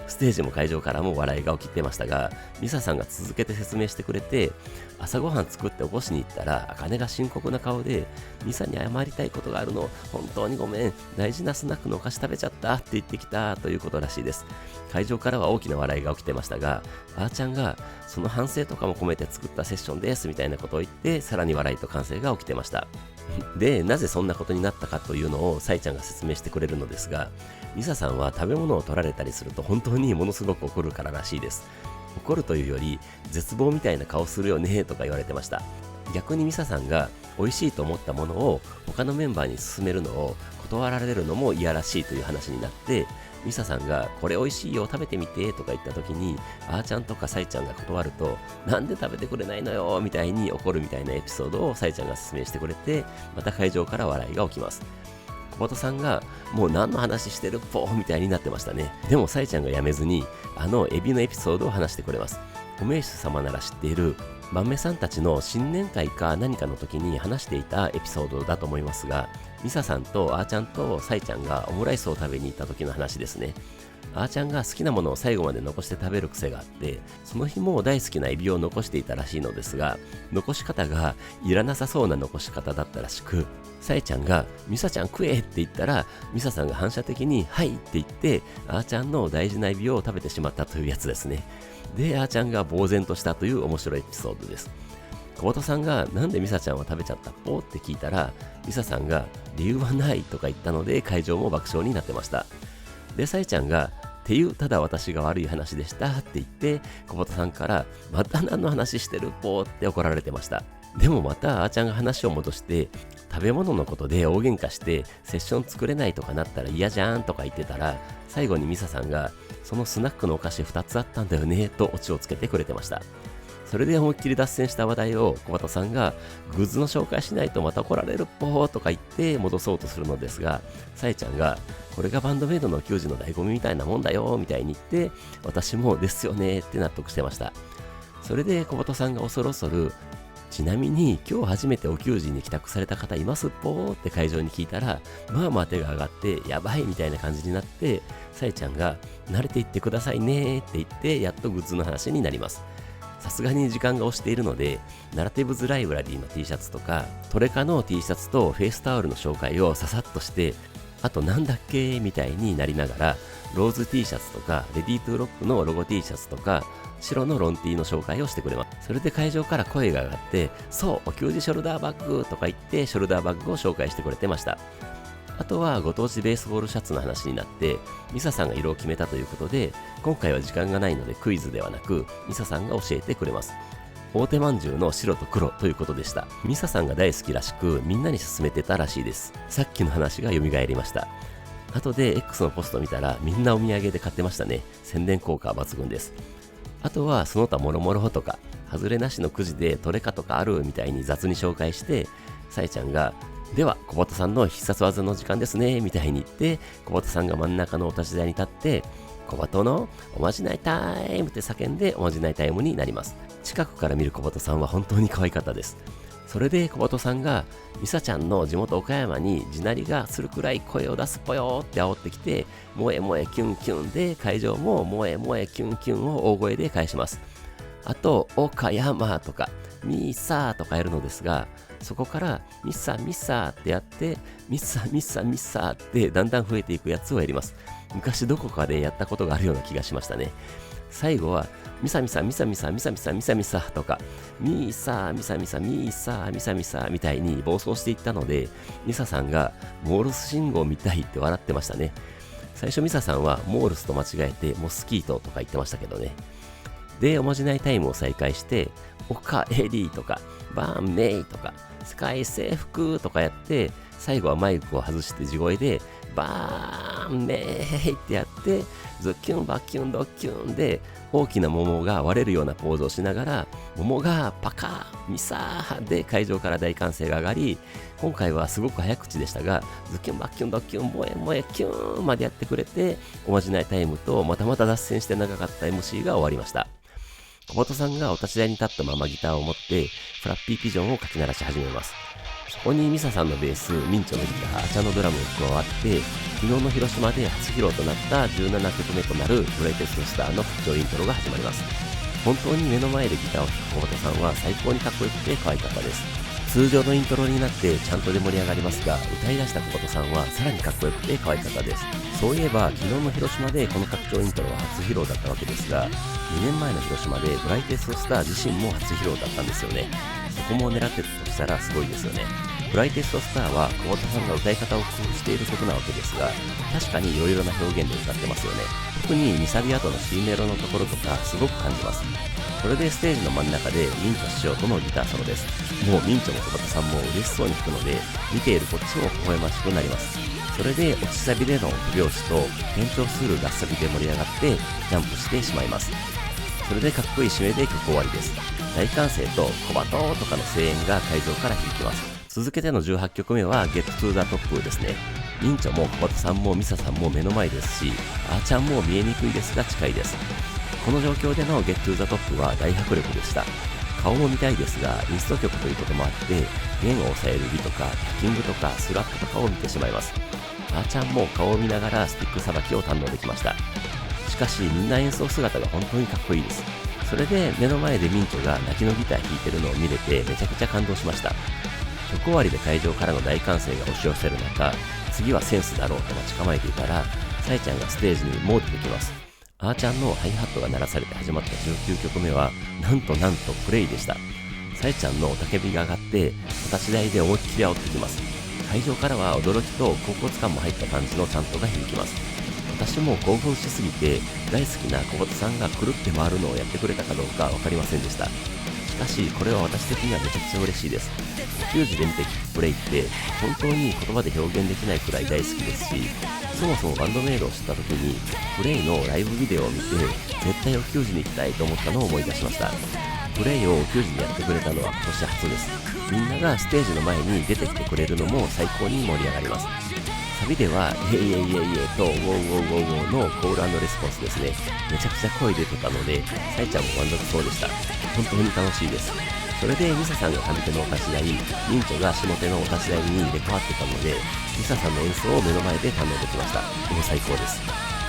ステージも会場からも笑いが起きてましたが、ミサさんが続けて説明してくれて、朝ごはん作って起こしに行ったら、茜が深刻な顔で、ミサに謝りたいことがあるの、本当にごめん、大事なスナックのお菓子食べちゃったって言ってきたということらしいです。会場からは大きな笑いが起きてましたが、あーちゃんがその反省とかも込めて作ったセッションですみたいなことを言って、さらに笑いと歓声が起きてました。で、なぜそんなことになったかというのをサイちゃんが説明してくれるのですが、ミサさんは食べ物を取られたりすると本当にものすごく怒るかららしいです。怒るというより絶望みたいな顔するよねとか言われてました。逆にミサさんが美味しいと思ったものを他のメンバーに勧めるのを断られるのも嫌らしいという話になって、ミサさんがこれ美味しいよ食べてみてとか言った時に、あーちゃんとかサイちゃんが断ると、なんで食べてくれないのよみたいに怒るみたいなエピソードをサイちゃんが説明してくれて、また会場から笑いが起きます。小鳩さんがもう何の話してるっぽみたいになってましたね。でもサイちゃんがやめずにエビのエピソードを話してくれます。お名手様なら知っている豆さんたちの新年会か何かの時に話していたエピソードだと思いますが、ミサさんとあーちゃんとサイちゃんがオムライスを食べに行った時の話ですね。あーちゃんが好きなものを最後まで残して食べる癖があって、その日も大好きなエビを残していたらしいのですが、残し方がいらなさそうな残し方だったらしく、さえちゃんがミサちゃん食えって言ったら、ミサさんが反射的にはいって言って、あーちゃんの大事なエビを食べてしまったというやつですね。で、あーちゃんが呆然としたという面白いエピソードです。小畑さんがなんでミサちゃんは食べちゃったっぽって聞いたら、ミサさんが理由はないとか言ったので、会場も爆笑になってました。で、さえちゃんがっていうただ私が悪い話でしたって言って、小畑さんからまた何の話してるっぽって怒られてました。でもまたあーちゃんが話を戻して、食べ物のことで大喧嘩してセッション作れないとかなったら嫌じゃんとか言ってたら、最後にミサさんがそのスナックのお菓子2つあったんだよねとオチをつけてくれてました。それで思いっきり脱線した話題を小畑さんがグッズの紹介しないとまた怒られるっぽーとか言って戻そうとするのですが、さえちゃんがこれがバンドメイドの球児の醍醐味みたいなもんだよみたいに言って、私もですよねって納得してました。それで小畑さんが恐る恐る、ちなみに今日初めてお給仕に帰宅された方いますっぽーって会場に聞いたら、まあまあ手が上がってやばいみたいな感じになって、さえちゃんが慣れていってくださいねって言ってやっとグッズの話になります。さすがに時間が押しているので、ナラティブズライブラリーの T シャツとかトレカの T シャツとフェイスタオルの紹介をささっとして、あとなんだっけみたいになりながら、ローズ T シャツとかレディートゥーロックのロゴ T シャツとか白のロン T の紹介をしてくれます。それで会場から声が上がって、そう、お給仕ショルダーバッグとか言ってショルダーバッグを紹介してくれてました。あとはご当地ベースボールシャツの話になって、ミサさんが色を決めたということで、今回は時間がないのでクイズではなく、ミサさんが教えてくれます。大手まんじゅうの白と黒ということでした。ミサさんが大好きらしく、みんなに勧めてたらしいです。さっきの話が蘇りました。後で X のポスト見たら、みんなお土産で買ってましたね。宣伝効果は抜群です。あとはその他もろもろとか、外れなしのくじでトレカとかあるみたいに雑に紹介して、さえちゃんがでは小畑さんの必殺技の時間ですねみたいに言って、小畑さんが真ん中のお立ち台に立って、小畑のおまじないタイムって叫んでおまじないタイムになります。近くから見る小畑さんは本当に可愛かったです。それで小畑さんがミサちゃんの地元岡山に地鳴りがするくらい声を出すぽよって煽ってきて、萌え萌えキュンキュンで会場も萌え萌えキュンキュンを大声で返します。あと岡山とかミーサーとかやるのですが、そこからミッサミッサーってやって、ミッサミッサミッサーってだんだん増えていくやつをやります。昔どこかでやったことがあるような気がしましたね。最後はミサミサミサミサミサミサミサミサとかミーサーミサミサミーサーミサミサみたいに暴走していったので、ミサさんがモールス信号みたいって笑ってましたね。最初ミサさんはモールスと間違えてモスキートとか言ってましたけどね。で、おまじないタイムを再開して、オカエリとかバーンメイとかスカイ制服とかやって、最後はマイクを外して地声でバーンメイってやって、ズキュンバキュンドキュンで大きな桃が割れるようなポーズをしながら、桃がパカーミサーで会場から大歓声が上がり、今回はすごく早口でしたが、ズキュンバキュンドキュン萌え萌えキュンまでやってくれて、おまじないタイムとまたまた脱線して長かった MC が終わりました。小畑さんがお立ち台に立ったままギターを持ってフラッピーピジョンをかき鳴らし始めます。そこにミサさんのベース、ミンチョのギター、アチャのドラムが加わって、昨日の広島で初披露となった17曲目となるブライテストスターの復調イントロが始まります。本当に目の前でギターを弾く小畑さんは最高にかっこよくて可愛かったです。通常のイントロになってちゃんとで盛り上がりますが、歌い出した小畑さんはさらにかっこよくて可愛かったです。そういえば昨日の広島でこの拡張イントロは初披露だったわけですが、2年前の広島でブライテストスター自身も初披露だったんですよね。そこも狙ってたとしたらすごいですよね。ブライテストスターは小畑さんが歌い方を工夫している曲なわけですが、確かにいろいろな表現で歌ってますよね。特に2サビ後の C メロのところとかすごく感じます。それでステージの真ん中でミンチョ師匠とのギターソロです。もうミンチョも小畑さんも嬉しそうに弾くので、見ているこっちも微笑ましくなります。それで落ちサビでの手拍子と転調する合サビで盛り上がってジャンプしてしまいます。それでかっこいい締めで曲終わりです。大歓声と小バトーとかの声援が会場から響きます。続けての18曲目は Get to the Top ですね。ミンチョも小畑さんもミサさんも目の前ですし、あーちゃんも見えにくいですが近いです。この状況での Get to the Top は大迫力でした。顔も見たいですが、インスト曲ということもあって、弦を押さえるリとか、ピッキングとか、スラップとかを見てしまいます。あーちゃんも顔を見ながらスティックさばきを堪能できました。しかし、みんな演奏姿が本当にかっこいいです。それで目の前でミンチョが泣きのギター弾いてるのを見れてめちゃくちゃ感動しました。曲終わりで会場からの大歓声が押し寄せる中、次はセンスだろうと待ち構えていたら、サイちゃんがステージにもう出てきます。あーちゃんのハイハットが鳴らされて始まった19曲目は、なんとプレイでした。サイちゃんの雄たけびが上がって、お立ち台で思いっきり煽ってきます。会場からは驚きと恍惚感も入った感じのチャントが響きます。私も興奮しすぎて、大好きな小畑さんがくるって回るのをやってくれたかどうかわかりませんでした。しかし、これは私的にはめちゃくちゃ嬉しいです。球児で見て聞くプレイって本当に言葉で表現できないくらい大好きですし、そもそもバンドメイドを知った時にプレイのライブビデオを見て絶対お球児に行きたいと思ったのを思い出しました。プレイをお球児でやってくれたのは今年初です。みんながステージの前に出てきてくれるのも最高に盛り上がります。サビではイエイエイエイエイとウォーウォーウォーウォーのコール&レスポンスですね。めちゃくちゃ声出てたので、サイちゃんも満足そうでした。本当に楽しいです。それでミサさんが上手のお立ち台、ミンチョが下手のお立ち台に入れ替わってたので、ミサさんの演奏を目の前で堪能できました。もう最高です。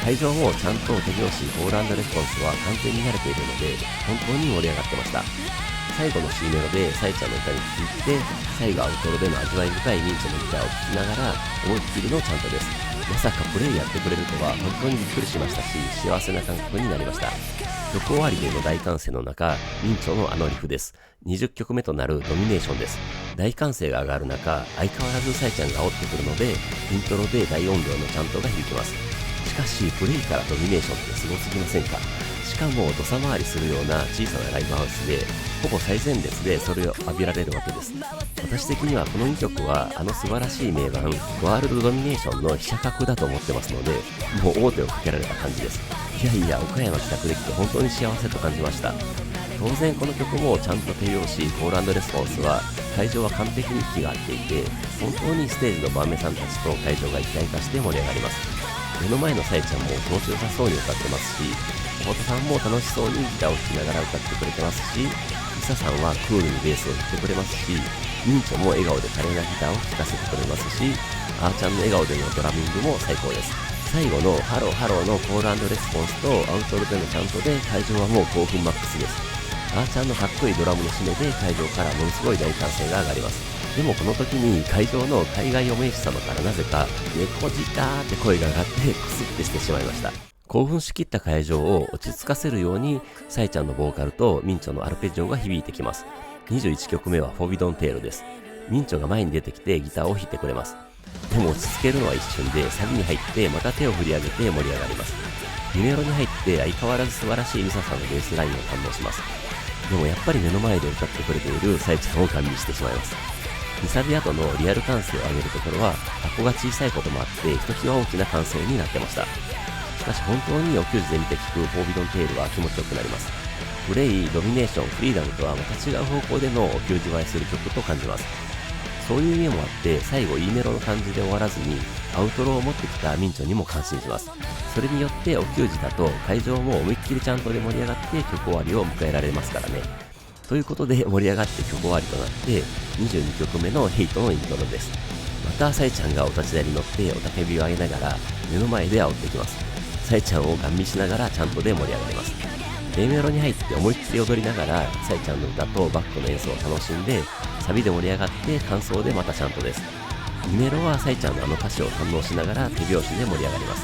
会場もちゃんと手拍子、コール&レスポンスは完全に慣れているので、本当に盛り上がってました。最後の C メロでサイちゃんの歌に聴いて、最後アウトロでの味わい深いミンチョのギターを聴きながら思いっきりのチャントです。まさかプレイやってくれるとは本当にびっくりしましたし、幸せな感覚になりました。曲終わりでの大歓声の中、ミンチョのあのリフです。20曲目となるドミネーションです。大歓声が上がる中、相変わらずサイちゃんが煽ってくるので、イントロで大音量のチャントが響きます。しかし、プレイからドミネーションってすごすぎませんか？しかも土佐回りするような小さなライブハウスで、ほぼ最前列でそれを浴びられるわけです。私的にはこの2曲はあの素晴らしい名盤ワールドドミネーションの飛車角だと思ってますので、もう王手をかけられた感じです。いやいや、岡山帰宅できて本当に幸せと感じました。当然この曲もちゃんと手拍子コール&レスポンスは会場は完璧に息が合っていて、本当にステージのバーメさんたちと会場が一体化して盛り上がります。目の前のサイちゃんも気持ちよさそうに歌ってますし、小畑さんも楽しそうにギターを弾きながら歌ってくれてますし、リサさんはクールにベースを弾いてくれますし、ミンチョも笑顔で華麗なギターを聴かせてくれますし、あーちゃんの笑顔でのドラミングも最高です。最後のハローハローのコール&レスポンスとアウトロでのチャントで会場はもう興奮マックスです。あーちゃんのかっこいいドラムの締めで会場からものすごい大歓声が上がります。でもこの時に会場の海外お名手様からなぜか猫舌って声が上がってクスってしてしまいました。興奮しきった会場を落ち着かせるようにサイちゃんのボーカルとミンチョのアルペジオが響いてきます。21曲目はフォビドンテールです。ミンチョが前に出てきてギターを弾いてくれます。でも落ち着けるのは一瞬で、サビに入ってまた手を振り上げて盛り上がります。リメロに入って相変わらず素晴らしいミサさんのベースラインを堪能します。でもやっぱり目の前で歌ってくれているサイちゃんをガン見してしまいます。2サビ後のリアル歓声を上げるところは箱が小さいこともあってひときわ大きな歓声になってました。しかし本当にお給仕で見て聞くフォービドンテールは気持ちよくなります。プレイ、ドミネーション、フリーダムとはまた違う方向でのお給仕映えする曲と感じます。そういう意味もあって最後 E メロの感じで終わらずにアウトロを持ってきたミンチョにも感心します。それによってお給仕だと会場も思いっきりちゃんとで盛り上がって曲終わりを迎えられますからね。ということで盛り上がって曲終わりとなって22曲目のヘイトのイントロです。またサイちゃんがお立ち台に乗っておたけびを上げながら目の前で煽ってきます。サイちゃんをガン見しながらちゃんとで盛り上がります。A メロに入って思いっきり踊りながらサイちゃんの歌とバックの演奏を楽しんでサビで盛り上がって感想でまたちゃんとです。2メロはサイちゃんのあの歌詞を堪能しながら手拍子で盛り上がります。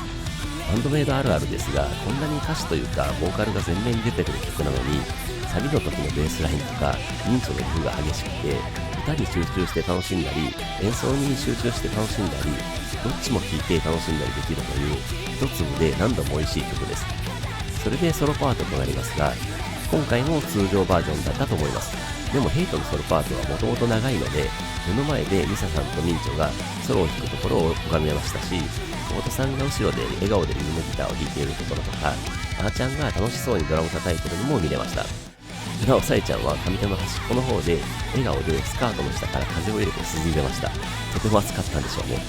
バンドメイドあるあるですが、こんなに歌詞というかボーカルが前面に出てくる曲なのにサビの時のベースラインとかミンチョのリフが激しくて歌に集中して楽しんだり演奏に集中して楽しんだりどっちも聴いて楽しんだりできるという一粒で何度も美味しい曲です。それでソロパートとなりますが今回も通常バージョンだったと思います。でもヘイトのソロパートはもともと長いので目の前でミサさんとミンチョがソロを弾くところを拝みましたし、小本さんが後ろで笑顔でリズムギターを弾いているところとかあーちゃんが楽しそうにドラム叩いてるのも見れました。なおサイちゃんは上手の端っこの方で笑顔でスカートの下から風を入れて涼んでました。とても暑かったんでしょうね。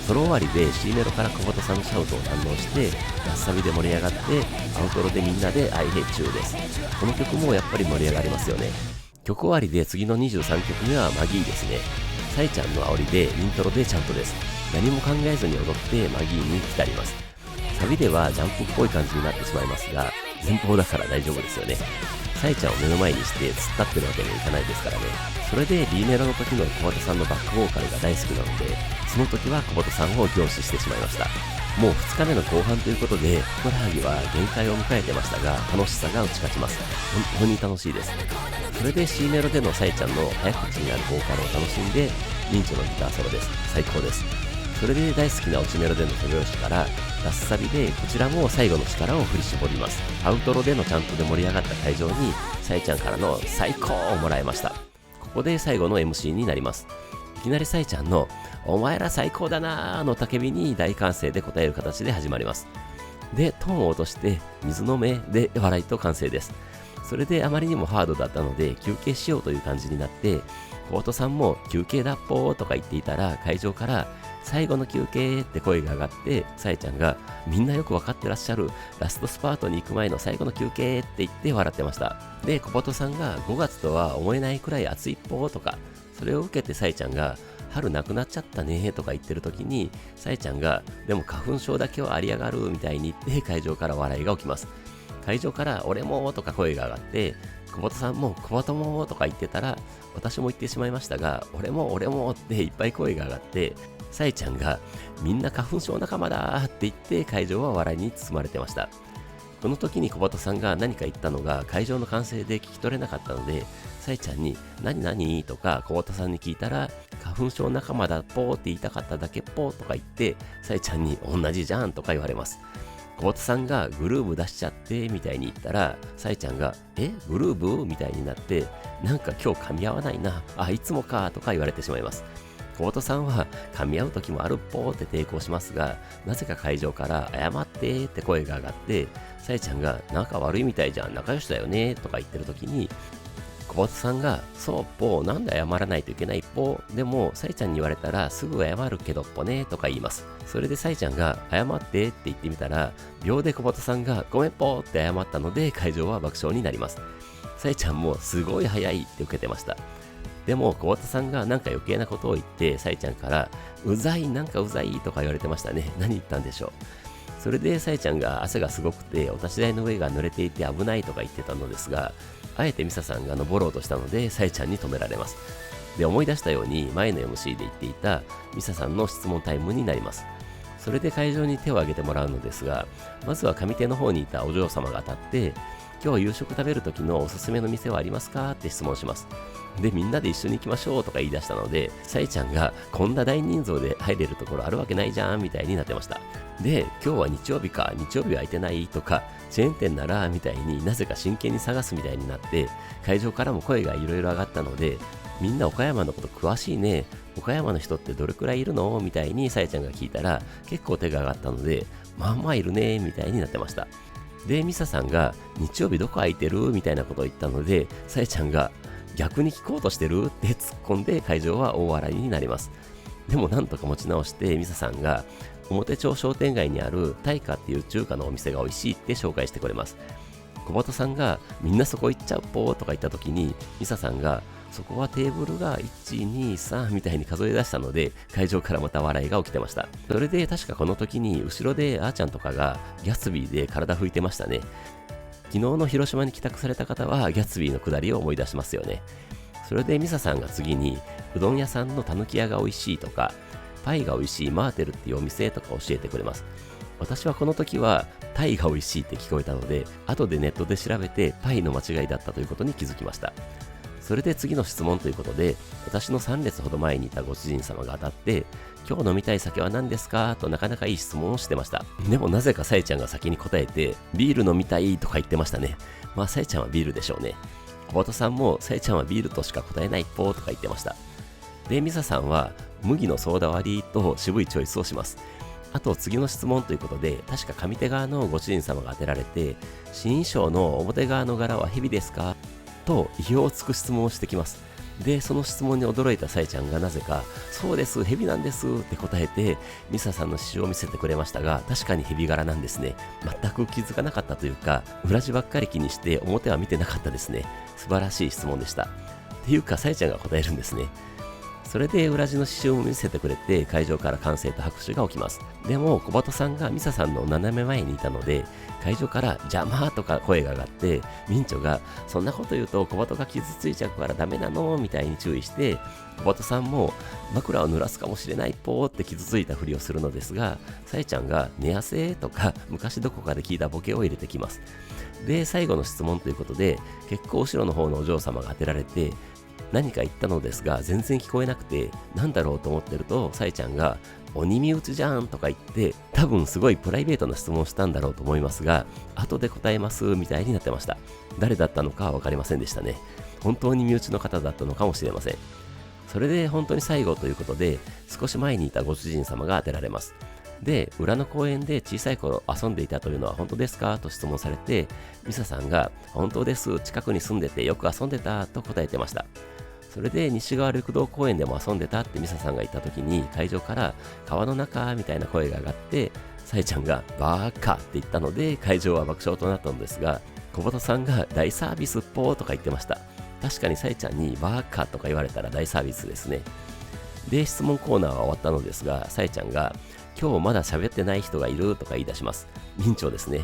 ソロ終わりで C メロから小本さんのシャウトを堪能してラッサビで盛り上がってアウトロでみんなで愛ヘ中です。この曲もやっぱり盛り上がりますよね。曲終わりで次の23曲目はマギーですね。サイちゃんの煽りでイントロでちゃんとです。何も考えずに踊ってマギーに浸ります。サビではジャンプっぽい感じになってしまいますが前方だから大丈夫ですよね。さえちゃんを目の前にして突っ立ってるわけにはいかないですからね。それで B メロの時の小畑さんのバックボーカルが大好きなので、その時は小畑さんを凝視してしまいました。もう2日目の後半ということで、ふくらはぎは限界を迎えてましたが、楽しさが打ち勝ちます。本当に楽しいです。それで C メロでのさえちゃんの早口になるボーカルを楽しんで、ミンチョのギターソロです。最高です。それで大好きな落ちメロでの手拍子からラスサビでこちらも最後の力を振り絞ります。アウトロでのチャントで盛り上がった会場にさえちゃんからの最高をもらいました。ここで最後の MC になります。いきなりさえちゃんのお前ら最高だなーの叫びに大歓声で応える形で始まります。でトーンを落として水の目で笑いと完成です。それであまりにもハードだったので休憩しようという感じになって、小音さんも休憩だっぽーとか言っていたら、会場から最後の休憩って声が上がって、さえちゃんがみんなよくわかってらっしゃるラストスパートに行く前の最後の休憩って言って笑ってました。で小音さんが5月とは思えないくらい暑いっぽーとか、それを受けてさえちゃんが春なくなっちゃったねとか言ってる時に、さえちゃんがでも花粉症だけはありやがるみたいに言って会場から笑いが起きます。会場から俺もとか声が上がって、小畑さんも小畑もとか言ってたら、私も言ってしまいましたが、俺もっていっぱい声が上がって、さえちゃんがみんな花粉症仲間だって言って会場は笑いに包まれてました。この時に小畑さんが何か言ったのが会場の歓声で聞き取れなかったので、さえちゃんに何々とか小畑さんに聞いたら、花粉症仲間だぽーって言いたかっただけぽーとか言って、さえちゃんに同じじゃんとか言われます。小畑さんがグルーブ出しちゃってみたいに言ったら、さえちゃんがグルーブみたいになって、なんか今日噛み合わないな、いつもかとか言われてしまいます。小畑さんは噛み合う時もあるっぽーって抵抗しますが、なぜか会場から謝ってって声が上がって、さえちゃんが仲悪いみたいじゃん、仲良しだよねとか言ってる時に、小畑さんがそうぽー、なんで謝らないといけないぽー、でもさえちゃんに言われたらすぐ謝るけどっぽねとか言います。それでさえちゃんが謝ってって言ってみたら、秒で小畑さんがごめんぽーって謝ったので会場は爆笑になります。さえちゃんもすごい早いって受けてました。でも小畑さんがなんか余計なことを言って、さえちゃんからうざい、なんかうざいとか言われてましたね。何言ったんでしょう。それでさえちゃんが汗がすごくてお立ち台の上が濡れていて危ないとか言ってたのですが、あえてミサさんが登ろうとしたのでさえちゃんに止められます。で思い出したように前の MC で言っていたミサさんの質問タイムになります。それで会場に手を挙げてもらうのですが、まずは上手の方にいたお嬢様が立って、今日夕食食べる時のおすすめの店はありますかって質問します。でみんなで一緒に行きましょうとか言い出したので、さえちゃんがこんな大人数で入れるところあるわけないじゃんみたいになってました。で今日は日曜日か、日曜日は空いてないとか、チェーン店ならみたいになぜか真剣に探すみたいになって、会場からも声がいろいろ上がったので、みんな岡山のこと詳しいね、岡山の人ってどれくらいいるのみたいにさえちゃんが聞いたら、結構手が上がったので、まあまあいるねみたいになってました。でミサさんが日曜日どこ空いてるみたいなことを言ったので、さえちゃんが逆に聞こうとしてるって突っ込んで会場は大笑いになります。でもなんとか持ち直してミサさんが表町商店街にある大華っていう中華のお店が美味しいって紹介してくれます。小畑さんがみんなそこ行っちゃうぽーとか言った時に、ミサさんがそこはテーブルが123みたいに数え出したので、会場からまた笑いが起きてました。それで確かこの時に後ろであーちゃんとかがギャツビーで体拭いてましたね。昨日の広島に帰宅された方はギャツビーの下りを思い出しますよね。それでミサさんが次にうどん屋さんのたぬき屋が美味しいとか、パイが美味しいマーテルっていうお店とか教えてくれます。私はこの時はタイが美味しいって聞こえたので、後でネットで調べてパイの間違いだったということに気づきました。それで次の質問ということで、私の3列ほど前にいたご主人様が当たって、今日飲みたい酒は何ですかとなかなかいい質問をしてました。でもなぜかさえちゃんが先に答えて、ビール飲みたいとか言ってましたね。まあさえちゃんはビールでしょうね。小畑さんもさえちゃんはビールとしか答えないっぽーとか言ってました。でミサさんは麦のソーダ割りと渋いチョイスをします。あと次の質問ということで、確か上手側のご主人様が当てられて、新衣装の表側の柄は蛇ですかと意表をつく質問をしてきます。でその質問に驚いたさえちゃんがなぜかそうです蛇なんですって答えて、ミサさんの詩を見せてくれましたが、確かに蛇柄なんですね。全く気づかなかったというか、裏地ばっかり気にして表は見てなかったですね。素晴らしい質問でした。っていうかさえちゃんが答えるんですね。それで裏地の刺繍を見せてくれて、会場から歓声と拍手が起きます。でも小鳩さんがミサさんの斜め前にいたので、会場から邪魔とか声が上がって、ミンチョがそんなこと言うと小鳩が傷ついちゃうからダメなのみたいに注意して、小鳩さんも枕を濡らすかもしれないぽーって傷ついたふりをするのですが、さえちゃんが寝汗とか昔どこかで聞いたボケを入れてきます。で、最後の質問ということで、結構後ろの方のお嬢様が当てられて、何か言ったのですが全然聞こえなくて、なんだろうと思ってると、さえちゃんが鬼身内じゃんとか言って、多分すごいプライベートな質問をしたんだろうと思いますが、後で答えますみたいになってました。誰だったのかは分かりませんでしたね。本当に身内の方だったのかもしれません。それで本当に最後ということで、少し前にいたご主人様が当てられます。で、裏の公園で小さい頃遊んでいたというのは本当ですかと質問されて、ミサさんが本当です、近くに住んでてよく遊んでたと答えてました。それで西側緑道公園でも遊んでたってミサさんが言った時に、会場から川の中みたいな声が上がって、さえちゃんがバーカって言ったので会場は爆笑となったのですが、小鳩さんが大サービスっぽーとか言ってました。確かにさえちゃんにバーカとか言われたら大サービスですね。で、質問コーナーは終わったのですが、さえちゃんが今日まだ喋ってない人がいるとか言い出します。ミンチョですね。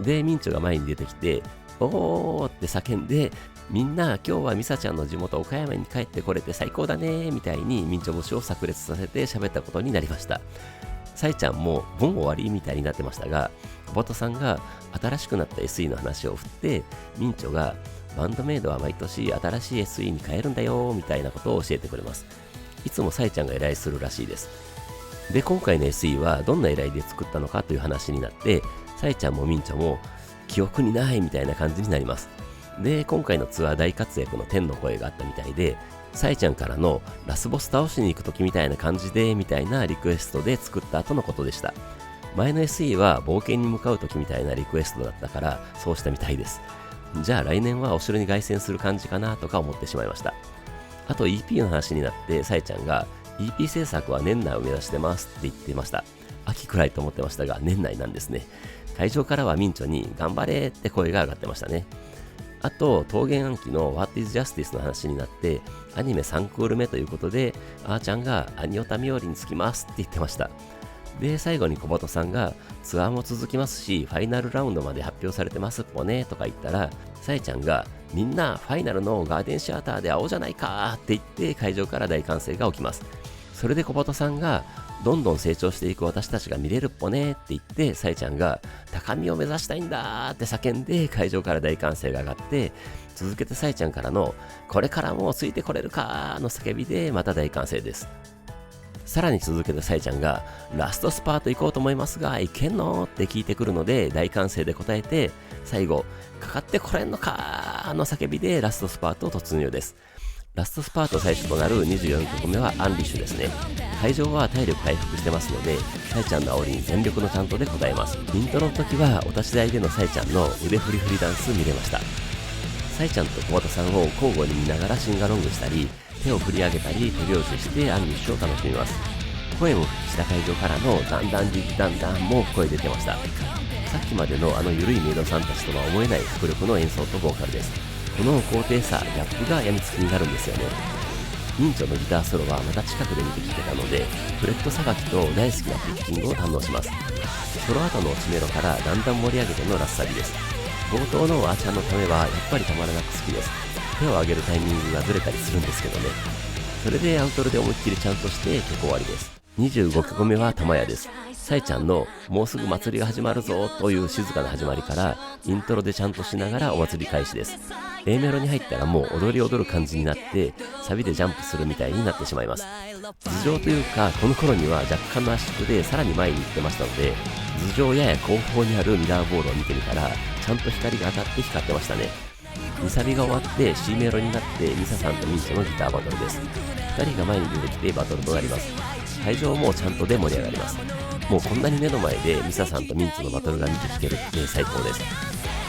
で、ミンチョが前に出てきて、おーって叫んで、みんな今日はミサちゃんの地元岡山に帰ってこれて最高だねみたいにミンチョ節を炸裂させて喋ったことになりました。さえちゃんもボン終わりみたいになってましたが、小鳩さんが新しくなった SE の話を振って、ミンチョがバンドメイドは毎年新しい SE に変えるんだよみたいなことを教えてくれます。いつもさえちゃんが依頼するらしいです。で、今回の SE はどんな依頼で作ったのかという話になって、さえちゃんもミンチョも記憶にないみたいな感じになります。で、今回のツアー大活躍の天の声があったみたいで、さえちゃんからのラスボス倒しに行く時みたいな感じでみたいなリクエストで作った後のことでした。前の SE は冒険に向かう時みたいなリクエストだったからそうしたみたいです。じゃあ来年はお城に凱旋する感じかなとか思ってしまいました。あと EP の話になって、さえちゃんが EP 制作は年内を目指してますって言ってました。秋くらいと思ってましたが年内なんですね。会場からはミンチョに頑張れって声が上がってましたね。あと、桃源暗記の What is Justice の話になって、アニメ3クール目ということで、あーちゃんがアニオタミオリにつきますって言ってました。で、最後に小鳩さんが、ツアーも続きますし、ファイナルラウンドまで発表されてますっぽねとか言ったら、さえちゃんが、みんなファイナルのガーデンシアターで会おうじゃないかって言って会場から大歓声が起きます。それで小鳩さんが、どんどん成長していく私たちが見れるっぽねって言って、さえちゃんが高みを目指したいんだって叫んで会場から大歓声が上がって、続けてさえちゃんからのこれからもついてこれるかの叫びでまた大歓声です。さらに続けてさえちゃんがラストスパート行こうと思いますがいけんのって聞いてくるので大歓声で答えて、最後かかってこれんのかの叫びでラストスパート突入です。ラストスパート最初となる24曲目はアンリッシュですね。会場は体力回復してますので、さえちゃんの煽りに全力のちゃんとで答えます。イントロの時はお立ち台でのさえちゃんの腕振り振りダンス見れました。さえちゃんと小鳩さんを交互に見ながらシンガロングしたり、手を振り上げたり手拍子してアンリッシュを楽しみます。声をした会場からのダンダンディダンダンも声出てました。さっきまでのあの緩いメイドさんたちとは思えない迫力の演奏とボーカルです。この高低差、ギャップが病みつきになるんですよね。ミンチョのギターソロはまた近くで見てきてたので、フレットさばきと大好きなピッキングを堪能します。ソロ後の落ちメロからだんだん盛り上げてのラッサビです。冒頭のアーチャーのためはやっぱりたまらなく好きです。手を上げるタイミングがずれたりするんですけどね。それでアウトロで思いっきりちゃんとして曲終わりです。25曲目は玉屋です。さえちゃんのもうすぐ祭りが始まるぞという静かな始まりからイントロでちゃんとしながらお祭り開始です。A メロに入ったらもう踊る感じになってサビでジャンプするみたいになってしまいます。頭上というかこの頃には若干の圧縮でさらに前に行ってましたので、頭上やや後方にあるミラーボールを見てみたらちゃんと光が当たって光ってましたね。2サビが終わって C メロになってミサさんとミンチョのギターバトルです。2人が前に出てきてバトルとなります。会場もちゃんとで盛り上がります。もうこんなに目の前でミサさんとミンチョのバトルが見てきてるって最高です。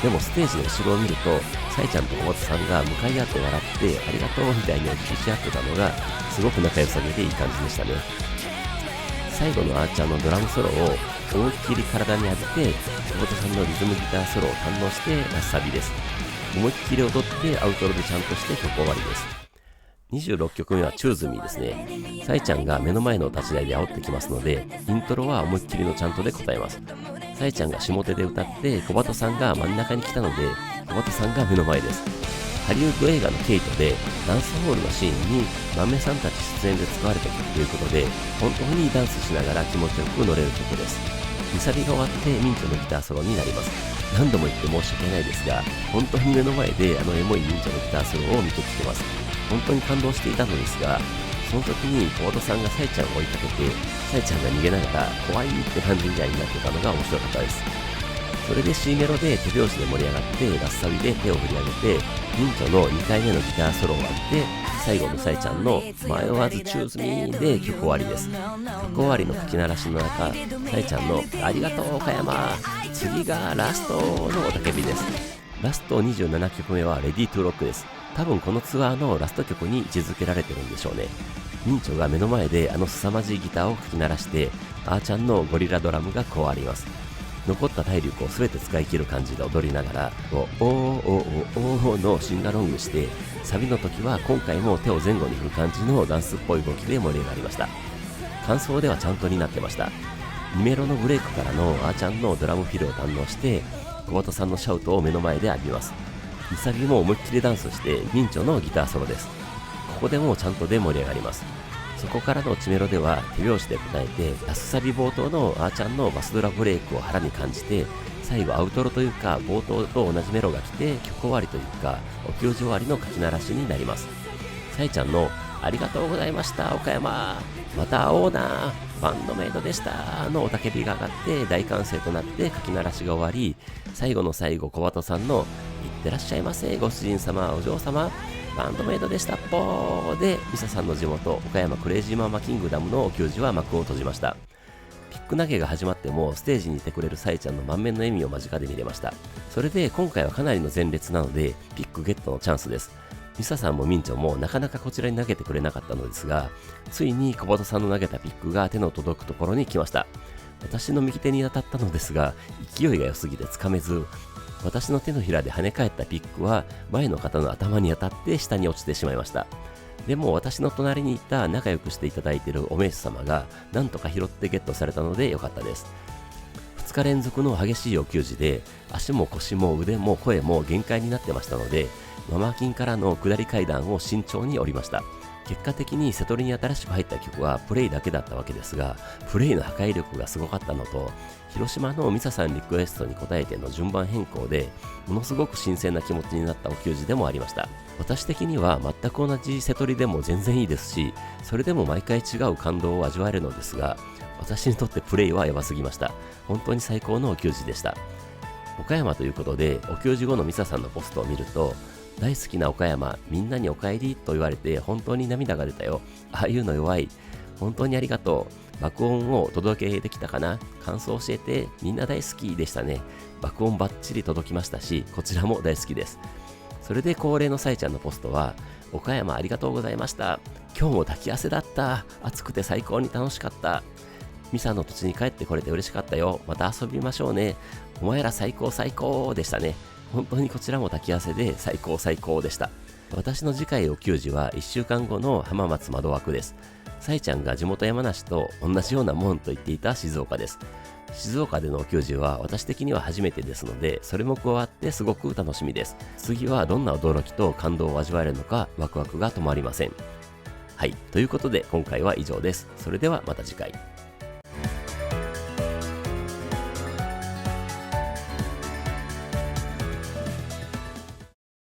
でもステージの後ろを見るとさえちゃんと小松さんが向かい合って笑ってありがとうみたいにお辞儀し合ってたのがすごく仲良さげでいい感じでしたね。最後のあーちゃんのドラムソロを思いっきり体に浴びて小松さんのリズムギターソロを堪能してラッサビです。思いっきり踊ってアウトロでちゃんとして曲終わりです。26曲目はチューズミーですね。さいちゃんが目の前の立ち台で煽ってきますので、イントロは思いっきりのチャントで答えます。さいちゃんが下手で歌って小鳩さんが真ん中に来たので、小鳩さんが目の前です。ハリウッド映画のケイトでダンスホールのシーンに豆さんたち出演で使われた曲ということで、本当にダンスしながら気持ちよく乗れる曲です。リサビが終わってミンチョのギターソロになります。何度も言って申し訳ないですが、本当に目の前であのエモいミンチョのギターソロを見てきてます。本当に感動していたのですが、その時に小鳩さんがサイちゃんを追いかけて、サイちゃんが逃げながら怖いって感じみたいになってたのが面白かったです。それで C メロで手拍子で盛り上がって、ラスサビで手を振り上げて、ミンチョの2回目のギターソロを終わって、最後のサイちゃんの迷わずチューズミーで曲終わりです。曲終わりの吹き鳴らしの中、サイちゃんのありがとう岡山、次がラストのおたけびです。ラスト27曲目はレディートゥーロックです。多分このツアーのラスト曲に位置づけられてるんでしょうね。ミンチョが目の前であの凄まじいギターを吹き鳴らして、あーちゃんのゴリラドラムが加わります。残った体力を全て使い切る感じで踊りながら、おーおーおーおーのシンガロングして、サビの時は今回も手を前後に振る感じのダンスっぽい動きで盛り上がりました。感想ではちゃんとになってました。2メロのブレイクからのあーちゃんのドラムフィルを堪能して、小鳩さんのシャウトを目の前で浴びます。2サビも思いっきりダンスして、ミンチョのギターソロです。ここでもちゃんとで盛り上がります。そこからのチメロでは手拍子で答えて、ラスサビ冒頭のあーちゃんのバスドラブレイクを腹に感じて、最後アウトロというか冒頭と同じメロが来て曲終わりというかお給仕終わりの書き鳴らしになります。さいちゃんのありがとうございました岡山、また会おうな、バンドメイドでしたの雄たけびが上がって大歓声となって書き鳴らしが終わり、最後の最後小鳩さんのいってらっしゃいませご主人様お嬢様バンドメイドでしたっぽーで、ミサさんの地元岡山クレイジーママキングダムのお給仕は幕を閉じました。ピック投げが始まってもステージにいてくれるサイちゃんの満面の笑みを間近で見れました。それで今回はかなりの前列なのでピックゲットのチャンスです。ミサさんもミンチョもなかなかこちらに投げてくれなかったのですが、ついに小鳩さんの投げたピックが手の届くところに来ました。私の右手に当たったのですが、勢いが良すぎてつかめず、私の手のひらで跳ね返ったピックは前の方の頭に当たって下に落ちてしまいました。でも私の隣にいた仲良くしていただいているお名手様がなんとか拾ってゲットされたのでよかったです。2日連続の激しいお給仕で足も腰も腕も声も限界になってましたので、ママキンからの下り階段を慎重に降りました。結果的に瀬戸りに新しく入った曲はプレイだけだったわけですが、プレイの破壊力がすごかったのと、広島のミサさんリクエストに応えての順番変更でものすごく新鮮な気持ちになったお給仕でもありました。私的には全く同じ瀬戸りでも全然いいですし、それでも毎回違う感動を味わえるのですが、私にとってプレイはやばすぎました。本当に最高のお給仕でした。岡山ということでお給仕後のミサさんのポストを見ると、大好きな岡山、みんなにお帰りと言われて本当に涙が出たよ。ああいうの弱い。本当にありがとう。爆音を届けできたかな。感想教えて。みんな大好きでしたね。爆音バッチリ届きましたし、こちらも大好きです。それで恒例のさいちゃんのポストは、岡山ありがとうございました。今日も炊き汗だった。暑くて最高に楽しかった。ミサの土地に帰ってこれて嬉しかったよ。また遊びましょうね。お前ら最高最高でしたね。本当にこちらも炊き汗で最高最高でした。私の次回お給仕は1週間後の浜松窓枠です。さいちゃんが地元山梨と同じようなもんと言っていた静岡です。静岡でのお給仕は私的には初めてですので、それも加わってすごく楽しみです。次はどんな驚きと感動を味わえるのかワクワクが止まりません。はい、ということで今回は以上です。それではまた次回。